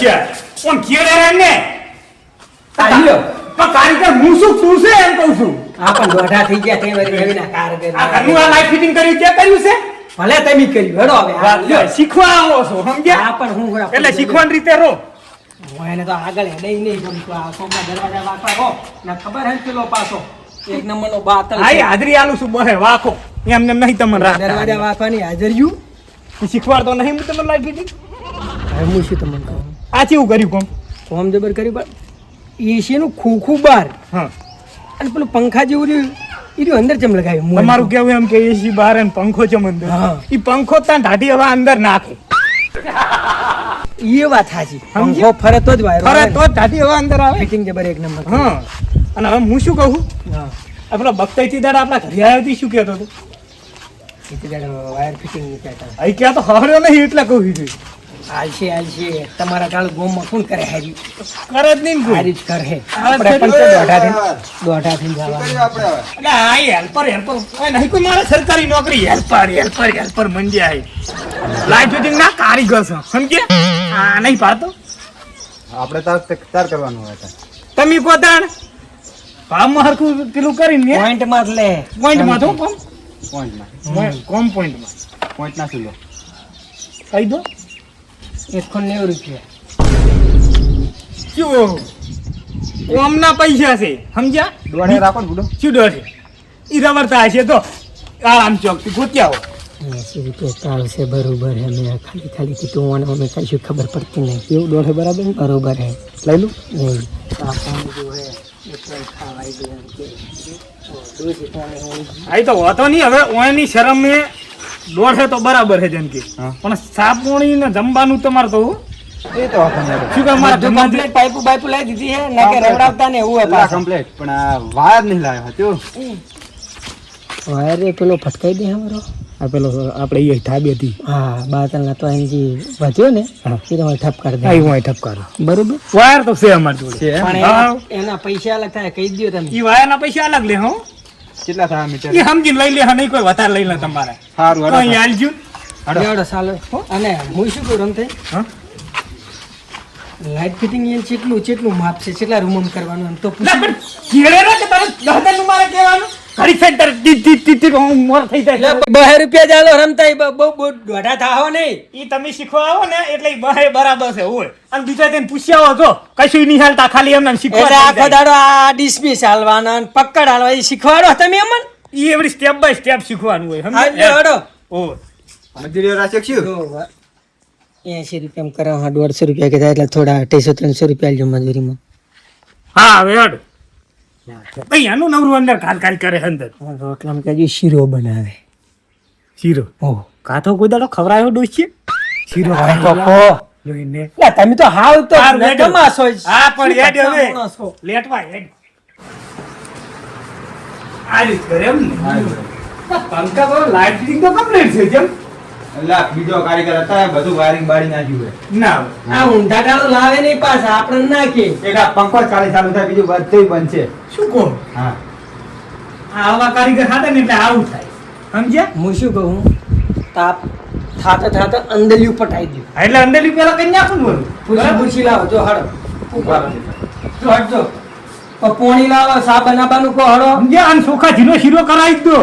છે કોણ કેરે ને તાલ્યો પણ કારીગર હું શું તું છે એમ કહું છું આ પણ દોઢા થઈ ગયા તે વળી નવીના કારગર આ ઘરનું આ લાઈટ ફિટિંગ કર્યું તે કર્યું છે ભલે તમે કર્યું હેડો હવે આ લ્યો. શીખવા આવો છો સમજ્યા આ પણ હું એટલે શીખવાની રીતે રહો હું એને તો આગળ હેડે નહીં ગમતું આ સોમના દરવાજા વાંકવા હો ને ખબર હે પેલો પાછો એક નંબરનો બાતલ હા એ હાજરી આલું છું બહે વાખો એમ ને નહીં તમને રાખતા દરવાજા વાંકવાની હાજરિયું શીખવાડતો નહીં હું તમને લાઈટ ફિટિંગ હવે હું શું તમને કહું આ કેવું કર્યું કોમ કોમ જબર કર્યું પણ એસી નું ખૂખું બાર હા અને પેલું પંખા જેવું રહ્યું એ રહ્યું અંદર ચમ લગાવ્યું તમારું કેવું એમ કે એસી બહાર અને પંખો છે મંદિર હા. ઈ પંખો ત્યાં ઢાઢી હવા અંદર નાખે એ વાત સાચી સમજ્યા? પંખો ફરે તો જ વાયરો ફરે આવે ને. તો જ ઢાઢી હવા અંદર આવે ફિટિંગ જબર એક નંબર હા અને હવે હું શું કહું હા આ પેલા બગતાઈથી દાડા આપણા ઘરે આવ્યો હતી શું કહેતો હતો એટલે જાણે વાયર ફિટિંગ ની કહેતા અહીં ક્યાં તો હર્યો નહીં એટલે કહું છું આલશે તમારા કાળ ગોમમાં કોણ કરે હારી કરે જ નહીં ને કોઈ. હારી જ કરે આપણે આપણે પણ તો દોઢા થઈ જવાનું એટલે આ હેલ્પર નહીં કોઈ મારે સરકારી નોકરી હેલ્પર મંડ્યા હે લાઈટ ફિટિંગ ના કારીગર છે સમજે આ નહીં પાડતો આપણે તાર કરવાનું હોય તો. તમે પોતાણ ભાવમાં હરખું પેલું કરીને પોઈન્ટ માં જ લે પોઈન્ટમાં તો કોમ પોઈન્ટમાં પોઈન્ટમાં પોઈન્ટ ના શું લો કહી દો 190 રૂપિયા શું કોમના પૈસા છે સમજ્યા દોડે રાખો ને બુડો શું ડર છે ઈ રવરતા હશે તો આરામ ચોકથી ગોત્યા હો 80 રૂપિયા ચાલશે બરોબર હે મેં ખાલી કીધું મને અમે કઈ ખબર પડતી નહીં કેવું દોઢે બરાબર ને બરોબર હે લઈ લો નહીં આ પાણી જો હે એ પણ ખાવાઈ ગયું કે દૂધ પાણી આ તો હોતો નહીં હવે ઓની શરમ એ દોઢે તો બરાબર છે જેમ કે હા. પણ સાપોણી ને જમવાનું તમારે તો એ તો આપણને શું કે મારા બધું કમ્પ્લીટ પાઇપો લઈ દીધી હે ના કે રવડાવતા ને એવું હે પેલા પાછું કમ્પ્લીટ પણ આ વાયર નહીં લાવ્યો હતો વાયરે પેલો ફટકાઈ દે અમારો આ પેલો આપણે એ ઢાબી હતી હા બાતલના તો એમ જે વધ્યો ને એ તમારે ઠપ કરી દે હું ઠપકારો બરોબર વાયર તો છે અમારી જોડે છે એમ? પણ હા. એના પૈસા અલગ થાય કહી દો તમે ઈ વાયરના પૈસા અલગ લે હો કેટલા થયા મીટર ઈ સમજીને લઈ લે હા નહીં કોઈ વધારે લઈ લે તમારે સારું તો અહીં આલજો લેવડો સાલો અને હું શું કરું રમતે હા લાઈટ ફિટિંગ એ ચેટલું માપ છે કેટલા રૂમ કરવાનું એમ તો ના પણ કેળે ના કે તારે દહદન નું મારે કહેવાનું ઘડી સેન્ટર ટી હું મોર થઈ જાય 2 રૂપિયા ચાલો રમતા બહુ દોઢા થાવો નહીં ઈ તમે શીખવા આવો ને એટલે ઈ બહે બરાબર છે હોય અને બીજા તેને પૂછ્યા આવો છો કશું નહીં હાલતા ખાલી એમને એટલે શીખવા આખો દાડો આ ડિસ્મિસ હાલવાના ને પકડ હાલવા એ શીખવાડો તમે અમને ઈ એવડી સ્ટેપ બાય સ્ટેપ શીખવાનું હોય હા લેવડો ઓ મજૂરીઓ રાખ્યો છું 80 રૂપિયા કરો 150 રૂપિયા કીધા એટલે થોડા 200-300 રૂપિયા આલજો મજૂરીમાં હા હવે હડ ભાઈ આનું નવરું અંદર કાલ કરે અંદર રોટલામાં કહેજો શીરો બનાવે શીરો ઓહ કાથો કોઈ દાડો ખવરાયો ડોસી શીરો જોઈને તમે તો હાવ તો હારું, હેડો. નકમાસો જ. હા પણ હેડ હવે માણસ છો. લેટવા હેડ આ રીત કરે એમ ને પંખા તો લાઈટ ફિટિંગ તો કમ્પ્લીટ છે જેમ એટલે બીજો કારીગર હતા બધું વાયરિંગ બાળી નાખ્યું હોય ના આ ઊંધા ટાળું લાવે નહીં પાછા આપણે નાખે એક આ પંખો જ ખાલી ચાલુ થાય બીજું બધું બંધ છે શું કહો હા આવા કારીગર ખાતે ને એટલે આવું થાય સમજ્યા હું શું કહું તાપ થાતા અંદલિયું પટાઈ દઉં એટલે અંદર પેલા કઈ નાખું બોલું પૂછી પૂછી લાવો જો હડો જો હટજો પોણી લાવો સા બનાવવાનું કહો હડો સમજ્યા અને ચોખા જીનો શીરો કરાવી જ દો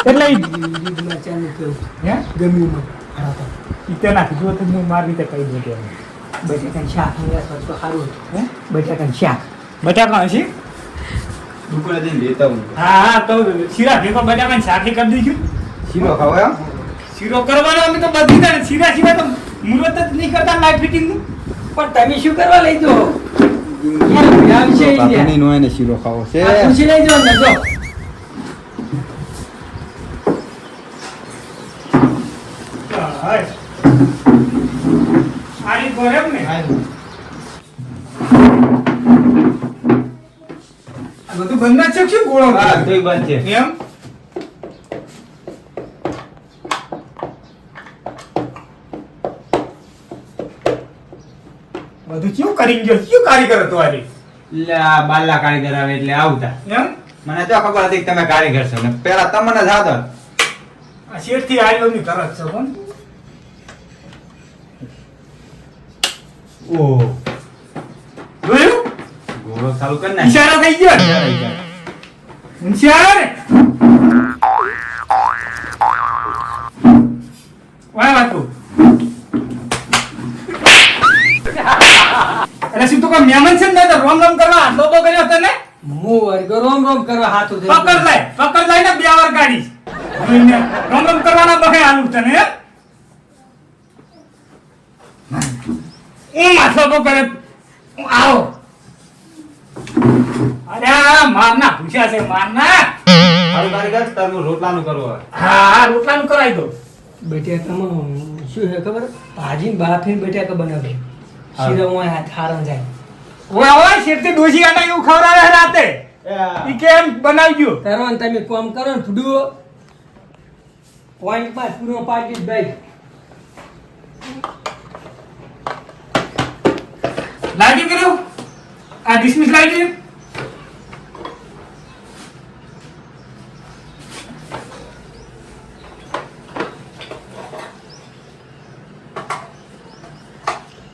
એટલે ઈ દૂધમાં ચાનું કેવું હે ગમ્યું હડો તો ઈ નાખી જો તો હું મારી રીતે કહી દઉં કે બટાકાનું શાક મંગાવશો તો સારું હે બટાકાનું શાક બટાકા હશે દુકાને જઈને લેતા હું હા હા તો શીરા ભેગો બટાકા શાખી કરી દઈશું શીરો ખાવો એમ શીરો કરવાનો અમે તો બધી જાય શીરા શીરા તો મુહૂર્ત જ નહીં કરતા લાઈટ ફિટિંગ નું પણ તમે શું કરવા લઈ જો કાકુની નો એને શીરો ખાવો છે પૂછી લઈ જો ને જો આની ગોરેમ ને બધું બંધ છે શું ગોળો હા તોય બંધ છે એમ બધું કેવું કરી ગયો શું કારીગર હતો આજે એટલે આ બાલા કારીગર આવે એટલે આવતા એમ મને તો ખબર હતી કે તમે કારીગર છો ને પેલા તમને જ હતો આ શેઠ થી આવ્યો ની તરત છે કોણ ઓહ જોયું ઘોડો ચાલુ કર ને ઈશારો થઈ ગયો હોશિયાર વાહ વાતો અરે શું તું કોઈ મહેમાન છે ને તો રોમ રોમ કરવા હાથ લોબો કર્યો તને હું વર્ગ રોમ રોમ કરવા હાથ ઉધે પકડ લઈ ને બે વાર ગાડી જોઈને રોમ રોમ કરવાના બહે આલું તને હે? હું માથો તો કરે આવો અરે આ મારના પૂછ્યા છે મારના તારું કારીગર તારું રોટલાનું કરવું હોય હા રોટલાનું કરાવી દો બટેકામાં શું છે ખબર ભાજી બાફીને બટેકા બનાવે શીરામાં હાથ હારણ જાય ઓય ઓય શેરથી ડોસી આના એવું ખવડાવે છે રાતે ઈ કેમ બનાવજો તારો ને તમે કામ કરો ને ફૂડું પોઈન્ટ માં પૂરો પાડી ભાઈ લાગી કર્યું આ ડિસમિસ લાગી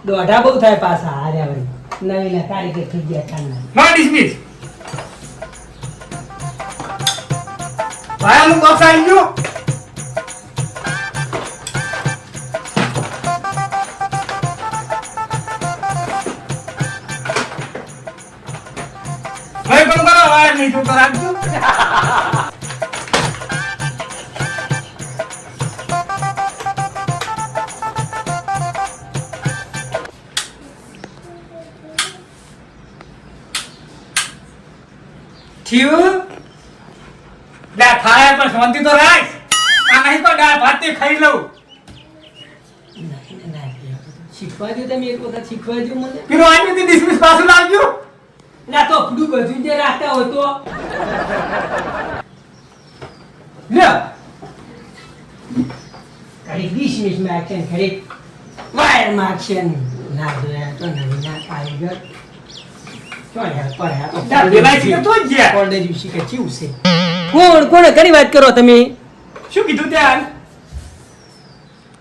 દોઢા બહુ થાય પાછા હાર્યા વળી નવીના કારીગર થઈ ગયા કાનના નો ડિસમિસ ભાઈ આનું બોક્સ આવી ગયો ભાઈ કોણ કરો વાયર નહીં તો રાખજો થયું લે થાય પણ શાંતિ તો રાખ આ નહીં તો દાળ ભાત તે ખાઈ લઉં શીખવા દો તમે એક વખત શીખવા દો મને પેલો આવ્યું તે ડિસમિસ પાછું લાવજો ના તો ફૂડું બધું જે રાખતા હોય તો લે ઘડી ડિસમિસ માં એક્શન ઘડી વાયર માં એક્શન ના જોયા તો નવી ના કારીગર પેલા શીખે તો જ ગયા કોણ ઘણી વાત કરો તમે શું કીધું ત્યાં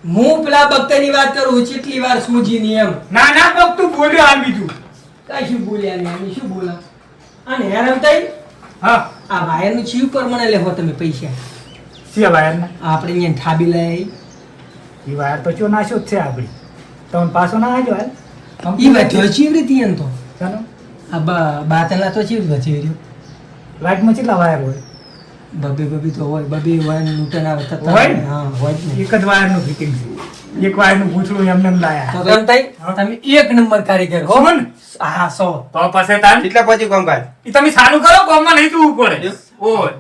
હું પેલા બક્તરની વાત કરું કેટલી વાર સૂજીની એમ ના ના પગ તું બોલ્યો આ બીજું કઈ શું બોલ્યા ને અમે શું બોલા અને હેરાન થઈ હા આ વાયરનું ચીવ પર મને લેવો તમે પૈસા છે વાયર ના આપણે અહીંયા ઠાબી લઈ એ વાયર તો ચો નાશો જ છે આપડી તમે પાછો ના આવજો હાલ ઈ વાત જો ચીવરી એમ તો ચાલો આ બાતલા તો ચીવ વધી રહ્યો લાઈટમાં કેટલા વાયર હોય બબી તો હોય બબી વાયર લૂંટન આવે તો હોય ને? હા હોય જ ને એક જ વાયરનું ફિટિંગ છે એક વાયરનું પૂછડું એમને એમ લાયા તો એમ થાય તમે એક નંબર કારીગર હો હો ને? હા 100 તો પાસે તાર કેટલા પછી કામકાજ ઈ તમે ચાલુ કરો કોમમાં નહીં જોવું પડે ઓય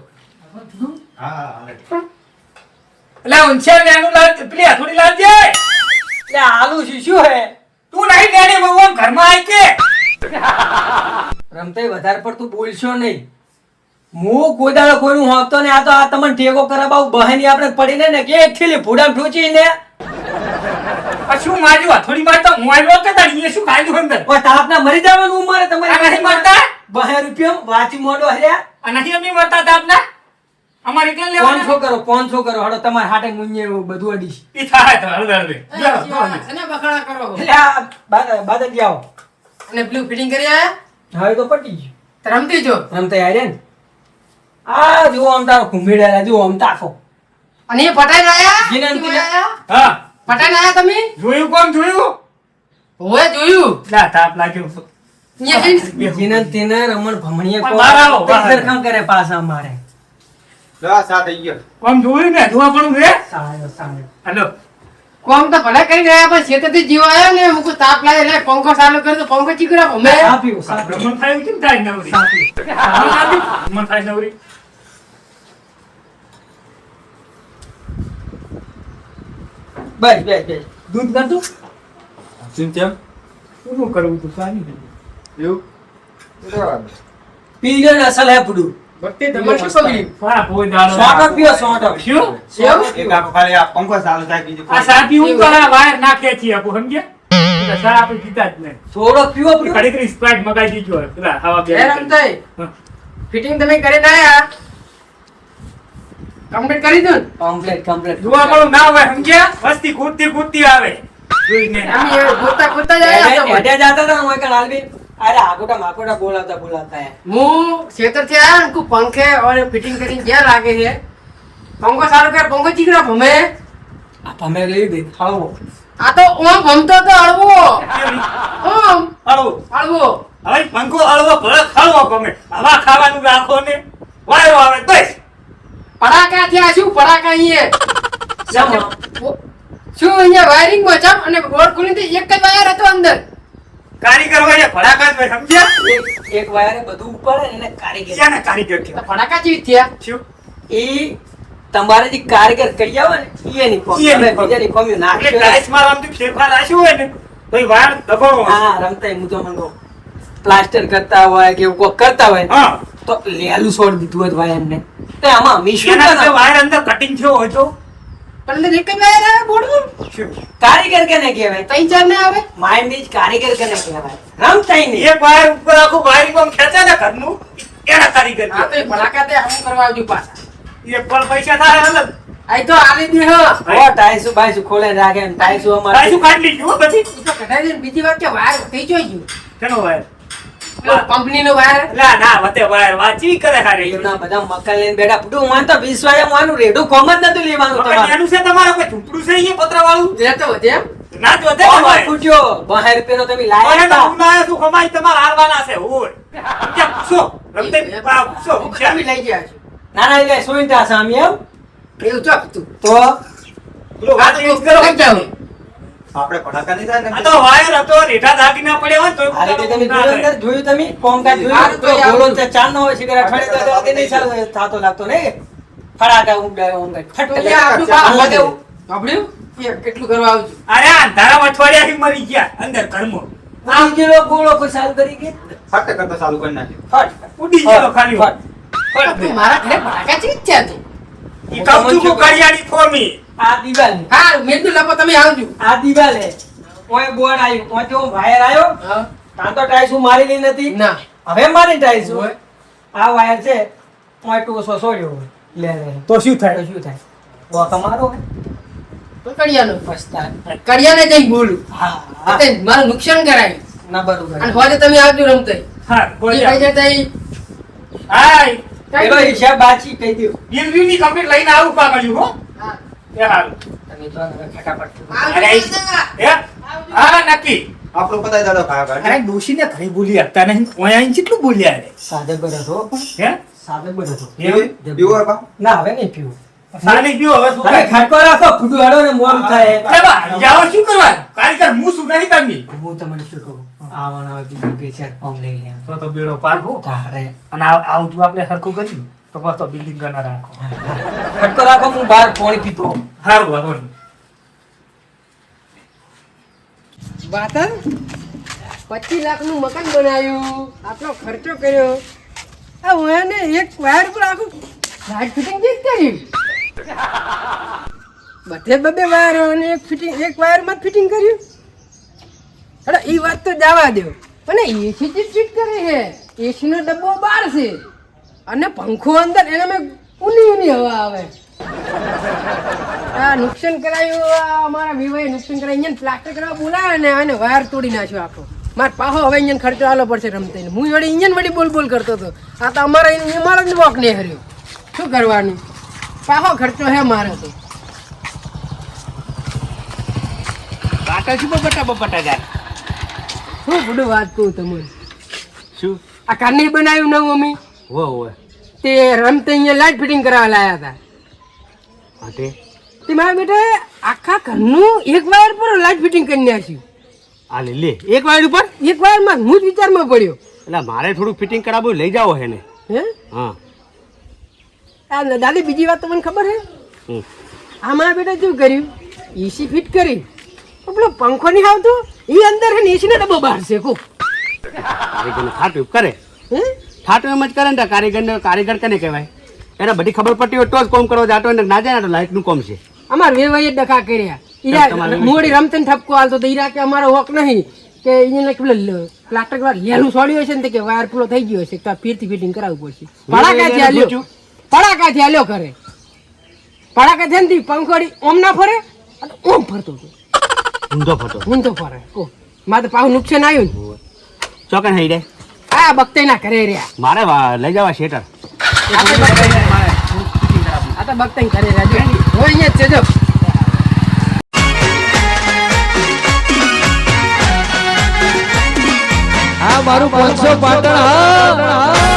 હા એટલે ઊંચે નેનું લાજ પેલી થોડી લાજે એટલે આલુ શું હે તું નહીં નેની બહુ આમ ઘરમાં આવી કે રમતાઈ વધારે પડતું બોલશો નહીં હું કોઈ દાડો કોઈનું હોતો ને આ તો આ તમને ટેકો કરાવવા બહેની આપણે પડીને ને કે એક થેલી ભૂડા ઠોચીને આ શું માર્યું થોડી વાર તો મોબાઈલ કે તારી એ શું ખાધું અંદર ઓ તાપના મરી જવાનું ઉંમરે આ નહીં તમારે મરતા 2 રૂપિયા વાંચી મોડો હર્યા આ નહીં અમી મરતા તા આપના અમારે એટલે લેવાનું 500 કરો હડો તમારે હાટે મુંજે એવું બધું અડીશ ઈ થાય તો હળદર દે અને બખાડા કરો એટલે આ બાદ આવો અને બ્લુ ફિટિંગ કરી આયા હવે તો પટી ગયું તો રમતી જો રમતા આર્યા ને આ જુઓ આમ તારો ઘુમેડા જુઓ આમ તાકો અને એ પટાઈ આયા જીનન કેવા આયા? હા પટાઈ આયા તમે જોયું કોમ જોયું ઓય જોયું લા તાપ લાગ્યો અહીંયા આવીને જીનન તેને રમણ ભમણીએ પણ બહાર આવો, બહાર. સરખમ કરે પાછા મારે દસ આ થઈ ગયો કોમ જોયું ને જોવા પણ રે સાયો સાયો હાલો કોમ તો ભલે કરી રહ્યા પણ શેતરથી જીવ આવ્યો ને મુકો તાપ લાગે એટલે પંખો ચાલુ કર્યો તો પંખો ચીકરા ભમે સાપ્યું સાપ્યું બ્રહ્મણ થાય કેમ થાય નવરી બ્રહ્મણ થાય નવરી બસ દૂધ કરતું શું કેમ શું કરવું તું સાની એવું પી લે ને અસલ હે પુડું બત્તી તમારે શું પકડ્યું? હા પોઈ દાડો 100 પીઓ 100 શું એક આખો ખાલી આ પંખો ચાલુ થાય બીજું આ સાપી હું તો આ વાયર નાખે છે આપો સમજ્યા એટલે સા આપણે પીતા જ નહીં થોડો પીવો પુડું ઘડીક સ્પ્રાઇટ મગાઈ દીજો પેલા હવા બે એ રમતાઈ ફિટિંગ તમે કરીને આયા કમ્પ્લીટ કરી દઉં કમ્પ્લીટ જોવા મળું ના હોય સમજ્યા વસ્તી કૂદતી કૂદતી આવે જોઈને અમે એ ગોતા ગોતા જ આયા હતા. હેડે જાતા હતા હું કણ હાલબી અરે આગોટા માકોટા બોલાવતા હે હું ખેતરથી આયા ને કુ પંખે ઓર ફિટિંગ કરીને જ્યાં લાગે છે પંખો સારો કર પંખો ચીકડા ભમે આ તમે લઈ દે ખાવો આ તો ઓમ ભમતો તો અળવો ઓમ હળવો અળવો હવે પંખો હળવો ભલે ખાવો ગમે હવા ખાવાનું રાખો ને વાયો આવે બસ પડાકા થયા શું પડાકા અહીંયા શું અહીંયા વાયરિંગ માં જમ અને બોર્ડ ખોલી તો એક જ વાયર હતો અંદર કારીગર હોય ભડાકા જ હોય સમજ્યા એક વાયરે બધું ઉપાડે ને એને કારીગર ક્યાં કારીગર તો કે પડાકા જેવી થયા શું ઈ તમારે જે કારીગર કરી આવે ને એની કોમ એની કોમ. બીજાની કોમ ના એટલે ટાઈસ મારવાનું ફેરફાર રાખ્યું હોય ને તો એ વાયર દબાવો હા રમતા હું તો મંગો પ્લાસ્ટર કરતા હોય કે એવું કોક કરતા હોય હા તો લેલું છોડ દીધું હોય વાયર ને તો આમાં મીશું એના ના જે વાયર અંદર કટિંગ થયો હોય તો પણ અંદર એક જ વાયર આવે બોર્ડ શું કારીગર કેને કહેવાય ત્રણ ચાર ને આવે માઇન્ડ જ કારીગર કેને કહેવાય રમતા નહીં એક વાયર ઉપર આખું વાયરિંગ આમ ખેંચે ને ઘરનું એના કારીગર આ તો એ પડાકા તે આમ કરવા આવજો પાછા એક પણ પૈસા થાય અલગ આ તો આલી દે હ ઓ ટાઈસુ બાઈસુ ખોલે રાખે ને ટાઈસુ અમારે ટાઈસું કાઢી લીધું હો પછી ઈ તો કઢાઈ દે બીજી વાત કે વાયર થઈ જોઈ ગયું શેનો વાયર કંપની નો વાયર લા ના વતે વાયર વાંચી કરે હારે એમના બધા મકાન લઈને બેઠા બધું માન તો 20 વાગે માનું રેડું કોમ જ નતું લેવાનું તમારે એનું છે તમારે કોઈ ઝૂંપડું છે અહીંયા પતરા વાળું જે તો વધે એમ ના તો દે કોમ વાયર ફૂટ્યો 12 રૂપિયાનો તમે લાયા અને હતા. ઉનાળે શું કમાઈ તમારે હારવાના છે ઓય કેમ શું રમતે શું તમે લઈ ગયા છો ના ના એટલે સુઈતા સામી એમ એવું ચોક તું તો પેલો વાત યુઝ કરો લઈ જાઓ આપણે ભડાકા નહીં થાય આ ને તો વાયર હતો રેઠા દાગીના પડ્યા હોય તો આ રીતે તમે જોયું અંદર જોયું તમે કોમકાજ હા, જોયું તો તો યાર. બોલો તે ચાર નો હોય શિખર અઠવાડિયે તો તે નહીં સારું થાતો લાગતો ને ફડાકા ઉડાય ઓમ કઈ તો ફટ યા આપણું કામ આમ દેવું સાંભળ્યું એ કેટલું કરવા આવજો અરે અંધારામાં અઠવાડિયાથી મરી ગયા અંદર ઘરમાં આ ગેલો ગોળો કોઈ સાલ કરી કે ફટ કરતા ચાલુ કરી નાખ્યું ફટ ઉડી ગયો ખાલી ફટ તું મારા ઘરે પડાકા ચીજ છે તું ઈ કૌતુક કરિયાની ફોમી આ દિવાલ હા મેં લપો તમે આવજો આ દિવાલે ઓય બોર્ડ આવ્યું ઓય તો વાયર આવ્યો હા તાન તો ટાઈસ હું મારી લી નથી ના હવે મારી ટાઈસ ઓય. આ વાયર છે ઓય ટોસો છોડ્યો હોય. લે લે તો શું તો થાય શું થાય વો તમારો હે તો કડિયાનો પસ્તા કડિયાને જઈ બોલું હા હા. તે મારું નુકસાન કરાય ના બરોબર અને હોજે તમે આવજો રમતે હા એ બોલ કઈ જતા ઈ હાય પેલો હિસાબ બાચી કહી દો બિલની કમ્પ્લીટ લઈને આવું પાકડ્યું હો હા. એ હારું તમે તો હવે ફટાફટ અરે આવજો દાદા. એ હા નક્કી આપણો પતાઈ દાડો ખાયો અરે કાઢી ડોશીને ઘરે બોલી આપતા નહીં ઓય આઈને કેટલું બોલ્યા રે સાદે બરત હો પણ હે સાદે બરત હો એવું પીવો બા ના હવે નહીં પીવું સાલી ગયો હવે શું હવે કરે? ખટકો રાખો ફૂટું હાડો ને મોડું થાય અરે બા જાઓ શું કરવાનું કારીગર હું શું નહીં કરવી હું તમને શું કહું આવવાના હોય બીજું બે ચાર ફોર્મ લઈ લે તો તો બેડો પાર હો તારે અને આવું જો આપણે સરખું કર્યું તો બસ તો બિલ્ડિંગ ના રાખો ખટકો રાખો હું બહાર પાણી પીતો સારું વાંધો નહીં. બાતર 25 લાખનું મકાન બનાવ્યું આટલો ખર્ચો કર્યો આ ઓયાને એક વાયર પર આખું લાઈટ ફિટિંગ જ કર્યું બધે બબે વાયર અને એક વાયરમાં ફિટિંગ કર્યું અરે એ વાત તો જવા દો અને એસી જ ફિટ કરે છે એસી નો ડબ્બો બહાર છે અને પંખો અંદર એને મેં ઊની હવા આવે આ નુકસાન કરાયું આ અમારા વિવાહે નુકસાન કરાયું અહીંયા પ્લાસ્ટર કરવા બોલાવે ને અને વાયર તોડી નાખ્યો આખો માર પાહો હવે અહીંયા ખર્ચો આલો પડશે રમતે હું વળી અહીંયા વળી બોલ કરતો હતો આ તો અમારા જ વોક નહીં હર્યો શું કરવાનું પાહો ખર્ચો હે મારે તો બાટા શું બપટા જાય હું બધું વાત કહું તમને શું આ કારની બનાવ્યું નવું અમે હો હો તે રમતે અહીંયા લાઇટ ફિટિંગ કરવા લાયા હતા હાટે તે મારા બેટા આખા ઘરનું એક વાયર પર લાઇટ ફિટિંગ કરી નાખ્યું આ લે એક વાયર ઉપર એક વાયરમાં હું જ વિચારમાં પડ્યો એટલે મારે થોડું ફિટિંગ કરાવવું લઈ જાઓ હે ને હે હા આ દાદી બીજી વાત તમને ખબર હે હમ. આ મારા બેટા શું કર્યું એસી ફિટ કરી તો પેલો પંખો નહીં આવતો એ અંદર હે ને એસી નો ડબ્બો બહાર છે કો કારીગરને થાટું કરે હે થાટું એમ જ કરે ને કારીગર કને કહેવાય એને બધી ખબર પડતી હોય તો જ કોમ કરવા જાતો હોય ને ના જાય ને તો લાઇટનું કોમ છે અમાર વેવાઈએ ડખા કર્યા ઈરા તમારે મોડી રમતન ઠપકો આલતો તો ઈરા કે અમારો હક નહીં કે અહીંયા પેલો પ્લાસ્ટર વાર લેલું છોડ્યું હશે ને તે કે વાયર પૂરો થઈ ગયો હશે તો આ ફીરથી ફિટિંગ કરાવવું પડશે પડાકાથી આલ્યો પડાકાથી આલ્યો કરે પડાકાથી ને પંખોડી ઓમ ના ફરે અને ઓમ ફરતો હતો ઊંધો ફોટો ઊંધો ફરે કો મારે તો પાછું નુકસાન આવ્યું ને ચોકન હઈ રે આ બકતે ના ઘરે રહ્યા મારે લઈ જવા શેટર આ તો બકતે ઘરે રહ્યા જો હું અહીંયા જ છે જો આ મારું 500 પાટણ હા